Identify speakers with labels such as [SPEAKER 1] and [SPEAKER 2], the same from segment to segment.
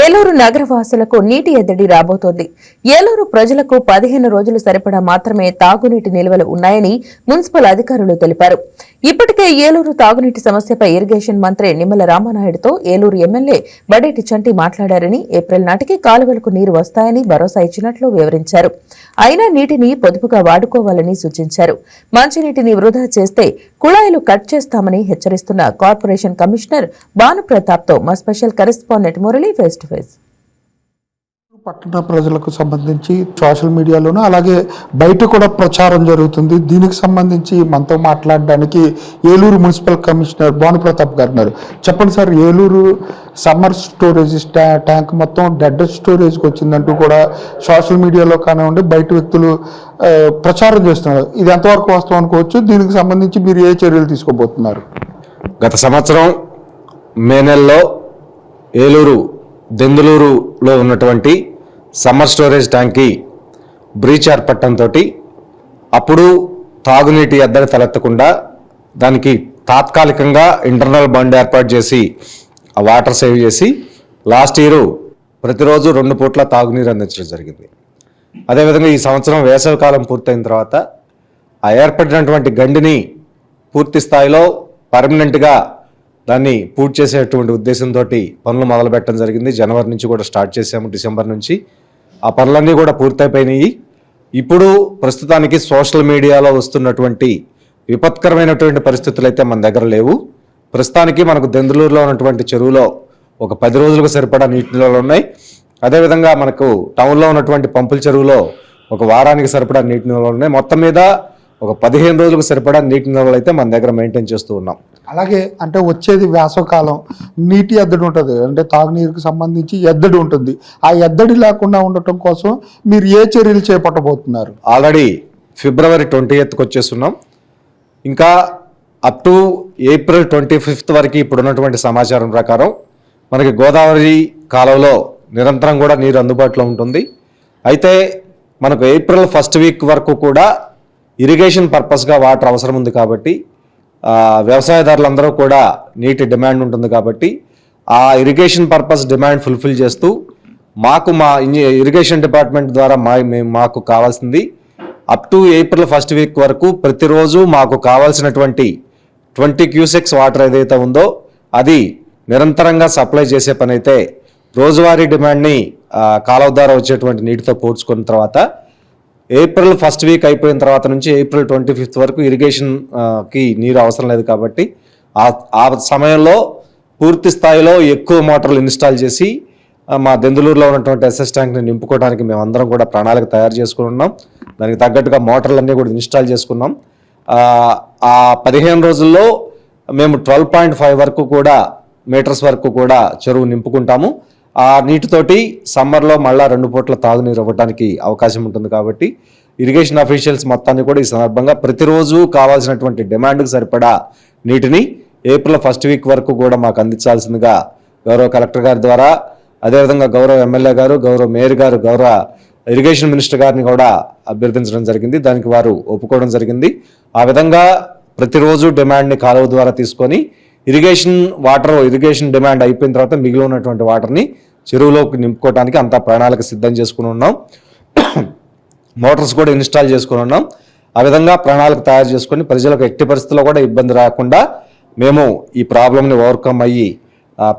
[SPEAKER 1] ఏలూరు నగరవాసులకు నీటి ఎద్దడి రాబోతోంది. ఏలూరు ప్రజలకు 15 రోజులు సరిపడా మాత్రమే తాగునీటి నిల్వలు ఉన్నాయని మున్సిపల్ అధికారులు తెలిపారు. ఇప్పటికే ఏలూరు తాగునీటి సమస్యపై ఇరిగేషన్ మంత్రి నిమ్మల రామానాయుడుతో ఏలూరు ఎమ్మెల్యే బడేటి చంటి మాట్లాడారని, ఏప్రిల్ నాటికి కాలువలకు నీరు వస్తాయని భరోసా ఇచ్చినట్లు వివరించారు. అయినా నీటిని పొదుపుగా వాడుకోవాలని సూచించారు. మంచినీటిని వృధా చేస్తే కుళాయిలు కట్ చేస్తామని హెచ్చరిస్తున్న కార్పొరేషన్ కమిషనర్ భానుప్రతాప్తో మా special correspondent Murali face to face.
[SPEAKER 2] పట్టణ ప్రజలకు సంబంధించి సోషల్ మీడియాలోనూ అలాగే బయట కూడా ప్రచారం జరుగుతుంది. దీనికి సంబంధించి మనతో మాట్లాడడానికి ఏలూరు మున్సిపల్ కమిషనర్ భానుప్రతాప్ గారు ఉన్నారు. చెప్పండి sir, Eluru summer storage tank మొత్తం డెడ్ స్టోరేజ్కి వచ్చిందంటూ కూడా సోషల్ మీడియాలో కానివ్వండి బయట వ్యక్తులు ప్రచారం చేస్తున్నారు. ఇది ఎంతవరకు వాస్తవం అనుకోవచ్చు? దీనికి సంబంధించి మీరు ఏ చర్యలు తీసుకోబోతున్నారు?
[SPEAKER 3] గత సంవత్సరం మే నెలలో ఏలూరు దెందులూరులో ఉన్నటువంటి సమ్మర్ స్టోరేజ్ ట్యాంక్కి బ్రీచ్ ఏర్పడటంతో అప్పుడు తాగునీటి ఎద్దడి తలెత్తకుండా దానికి తాత్కాలికంగా ఇంటర్నల్ బండ్ ఏర్పాటు చేసి ఆ వాటర్ సేవ్ చేసి లాస్ట్ ఇయర్ ప్రతిరోజు 2 పూట్ల తాగునీరు అందించడం జరిగింది. అదేవిధంగా ఈ సంవత్సరం వేసవికాలం పూర్తయిన తర్వాత ఆ ఏర్పడినటువంటి గండిని పూర్తి స్థాయిలో పర్మనెంట్గా దాన్ని పూర్తి చేసేటువంటి ఉద్దేశంతో పనులు మొదలుపెట్టడం జరిగింది. జనవరి నుంచి కూడా స్టార్ట్ చేసాము, డిసెంబర్ నుంచి ఆ పనులన్నీ కూడా పూర్తయిపోయినాయి. ఇప్పుడు ప్రస్తుతానికి సోషల్ మీడియాలో వస్తున్నటువంటి విపత్కరమైనటువంటి పరిస్థితులు అయితే మన దగ్గర లేవు. ప్రస్తుతానికి మనకు దెందులూరులో ఉన్నటువంటి చెరువులో ఒక 10 రోజులకు సరిపడా నీటి నిల్వలు ఉన్నాయి. అదేవిధంగా మనకు టౌన్లో ఉన్నటువంటి పంపుల చెరువులో ఒక వారానికి సరిపడా నీటి నిల్వలు ఉన్నాయి. మొత్తం మీద ఒక 15 రోజులకు సరిపడా నీటి నిల్వలు అయితే మన దగ్గర మెయింటైన్ చేస్తూ ఉన్నాం.
[SPEAKER 2] అలాగే అంటే వచ్చేది వేసవకాలం, నీటి ఎద్దడి ఉంటుంది, అంటే తాగునీరుకు సంబంధించి ఎద్దడి ఉంటుంది. ఆ ఎద్దడి లేకుండా ఉండటం కోసం మీరు ఏ చర్యలు చేపట్టబోతున్నారు?
[SPEAKER 3] ఆల్రెడీ ఫిబ్రవరి 28కి వచ్చేస్తున్నాం. ఇంకా అప్ టు ఏప్రిల్ 25 వరకు ఇప్పుడున్నటువంటి సమాచారం ప్రకారం మనకి గోదావరి కాలువలో నిరంతరం కూడా నీరు అందుబాటులో ఉంటుంది. అయితే మనకు ఏప్రిల్ 1st వీక్ వరకు కూడా ఇరిగేషన్ పర్పస్గా వాటర్ అవసరం ఉంది కాబట్టి వ్యవసాయదారులందరూ కూడా నీటి డిమాండ్ ఉంటుంది కాబట్టి ఆ ఇరిగేషన్ పర్పస్ డిమాండ్ ఫుల్ఫిల్ చేస్తూ మాకు మా ఇరిగేషన్ డిపార్ట్మెంట్ ద్వారా మాకు కావాల్సింది up to April 1st week వరకు ప్రతిరోజు మాకు కావాల్సినటువంటి 20 క్యూసెక్స్ వాటర్ ఏదైతే ఉందో అది నిరంతరంగా సప్లై చేసే పని అయితే రోజువారీ డిమాండ్ని కాలువ ద్వారా వచ్చేటువంటి నీటితో పోడ్చుకున్న తర్వాత ఏప్రిల్ 1st వీక్ అయిపోయిన తర్వాత నుంచి ఏప్రిల్ 25 వరకు ఇరిగేషన్కి నీరు అవసరం లేదు కాబట్టి ఆ సమయంలో పూర్తి స్థాయిలో ఎక్కువ మోటార్లు ఇన్స్టాల్ చేసి మా దెందులూరులో ఉన్నటువంటి ఎస్ఎస్ ట్యాంక్ని నింపుకోవడానికి మేమందరం కూడా ప్రణాళిక తయారు చేసుకుని ఉన్నాం. దానికి తగ్గట్టుగా మోటార్లన్నీ కూడా ఇన్స్టాల్ చేసుకున్నాం. ఆ 15 రోజుల్లో మేము 12.5 వరకు కూడా మీటర్స్ వరకు కూడా చెరువు నింపుకుంటాము. ఆ నీటితోటి సమ్మర్లో మళ్ళీ 2 పూట్ల తాగునీరు ఇవ్వడానికి అవకాశం ఉంటుంది కాబట్టి ఇరిగేషన్ అఫీషియల్స్ మొత్తాన్ని కూడా ఈ సందర్భంగా ప్రతిరోజు కావాల్సినటువంటి డిమాండ్కి సరిపడా నీటిని ఏప్రిల్ 1st వీక్ వరకు కూడా మాకు అందించాల్సిందిగా గౌరవ కలెక్టర్ గారి ద్వారా, అదేవిధంగా గౌరవ ఎమ్మెల్యే గారు, గౌరవ మేయర్ గారు, గౌరవ ఇరిగేషన్ మినిస్టర్ గారిని కూడా అభ్యర్థించడం జరిగింది. దానికి వారు ఒప్పుకోవడం జరిగింది. ఆ విధంగా ప్రతిరోజు డిమాండ్ని కాలువ ద్వారా తీసుకొని ఇరిగేషన్ డిమాండ్ అయిపోయిన తర్వాత మిగిలి ఉన్నటువంటి వాటర్ని చెరువులోకి నింపుకోవడానికి అంతా ప్రణాళిక సిద్ధం చేసుకుని ఉన్నాం. మోటార్స్ కూడా ఇన్స్టాల్ చేసుకుని ఉన్నాం. ఆ విధంగా ప్రణాళిక తయారు చేసుకొని ప్రజలకు ఎట్టి పరిస్థితుల్లో కూడా ఇబ్బంది రాకుండా మేము ఈ ప్రాబ్లంని ఓవర్కమ్ అయ్యి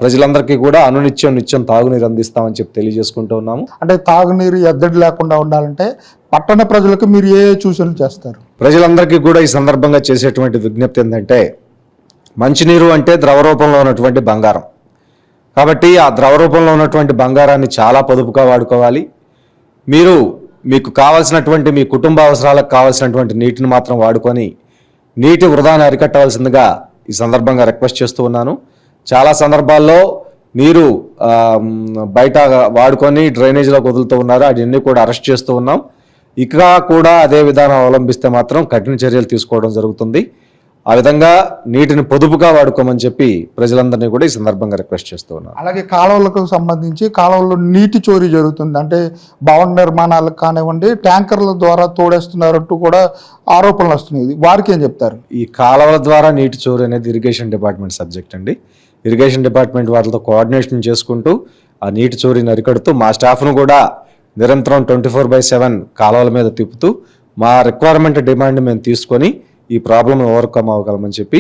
[SPEAKER 3] ప్రజలందరికీ కూడా నిత్యం తాగునీరు అందిస్తామని చెప్పి తెలియజేసుకుంటూ ఉన్నాము.
[SPEAKER 2] అంటే తాగునీరు ఎద్దడి లేకుండా ఉండాలంటే పట్టణ ప్రజలకు మీరు ఏ సూచనలు చేస్తారు?
[SPEAKER 3] ప్రజలందరికీ కూడా ఈ సందర్భంగా చేసేటువంటి విజ్ఞప్తి ఏంటంటే, మంచినీరు అంటే ద్రవ రూపంలో ఉన్నటువంటి బంగారం కాబట్టి ఆ ద్రవ రూపంలో ఉన్నటువంటి బంగారాన్ని చాలా పొదుపుగా వాడుకోవాలి. మీకు కావాల్సినటువంటి మీ కుటుంబ అవసరాలకు కావాల్సినటువంటి నీటిని మాత్రం వాడుకొని నీటి వృధాను అరికట్టవలసిందిగా ఈ సందర్భంగా రిక్వెస్ట్ చేస్తూ ఉన్నాను. చాలా సందర్భాల్లో నీరు బయట వాడుకొని డ్రైనేజీలోకి వదులుతూ ఉన్నారు. అవన్నీ కూడా అరెస్ట్ చేస్తూ ఉన్నాం. ఇక కూడా అదే విధానం అవలంబిస్తే మాత్రం కఠిన చర్యలు తీసుకోవడం జరుగుతుంది. ఆ విధంగా నీటిని పొదుపుగా వాడుకోమని చెప్పి ప్రజలందరినీ కూడా ఈ సందర్భంగా రిక్వెస్ట్ చేస్తూ ఉన్నాను.
[SPEAKER 2] అలాగే కాలువలకు సంబంధించి కాలువల్లో నీటి చోరీ జరుగుతుంది, అంటే భవన నిర్మాణాలకు కానివ్వండి ట్యాంకర్ల ద్వారా తోడేస్తున్నారంటూ కూడా ఆరోపణలు వస్తున్నాయి. వారికి ఏం చెప్తారు?
[SPEAKER 3] ఈ కాలువల ద్వారా నీటి చోరీ అనేది ఇరిగేషన్ డిపార్ట్మెంట్ సబ్జెక్ట్ అండి. ఇరిగేషన్ డిపార్ట్మెంట్ వాళ్ళతో కోఆర్డినేషన్ చేసుకుంటూ ఆ నీటి చోరీని అరికడుతూ మా స్టాఫ్ను కూడా నిరంతరం 24/7 కాలువల మీద తిప్పుతూ మా రిక్వైర్మెంట్ డిమాండ్ మేము తీసుకొని ఈ ప్రాబ్లమ్ ఓవర్కమ్ అవ్వగలమని చెప్పి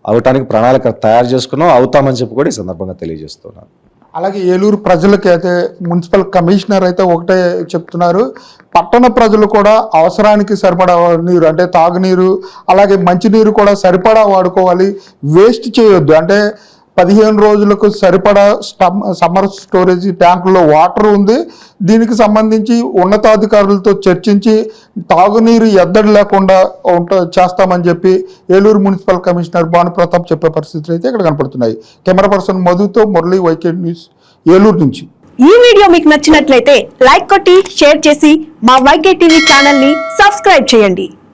[SPEAKER 3] అవటానికి ప్రణాళిక తయారు చేసుకున్నాం, అవుతామని చెప్పి కూడా ఈ సందర్భంగా తెలియజేస్తున్నాను.
[SPEAKER 2] అలాగే ఏలూరు ప్రజలకి అయితే మున్సిపల్ కమిషనర్ అయితే ఒకటే చెప్తున్నారు, పట్టణ ప్రజలు కూడా అవసరానికి సరిపడా నీరు అంటే తాగునీరు అలాగే మంచినీరు కూడా సరిపడా వాడుకోవాలి, వేస్ట్ చేయొద్దు. అంటే 15 రోజులకు సరిపడా సమ్మర్ స్టోరేజ్ ట్యాంకుల్లో వాటర్ ఉంది. దీనికి సంబంధించి ఉన్నతాధికారులతో చర్చించి తాగునీరు ఎద్దడి లేకుండా చేస్తామని చెప్పి ఏలూరు మున్సిపల్ కమిషనర్ భానుప్రతాప్ చెప్పే పరిస్థితులు అయితే ఇక్కడ కనపడుతున్నాయి. కెమెరా పర్సన్ మధుతో మురళి, వైకే న్యూస్, ఏలూరు నుంచి.
[SPEAKER 4] ఈ వీడియో మీకు నచ్చినట్లయితే లైక్ కొట్టి షేర్ చేసి మా వైకే టీవీ ఛానల్ ని సబ్స్క్రైబ్ చేయండి.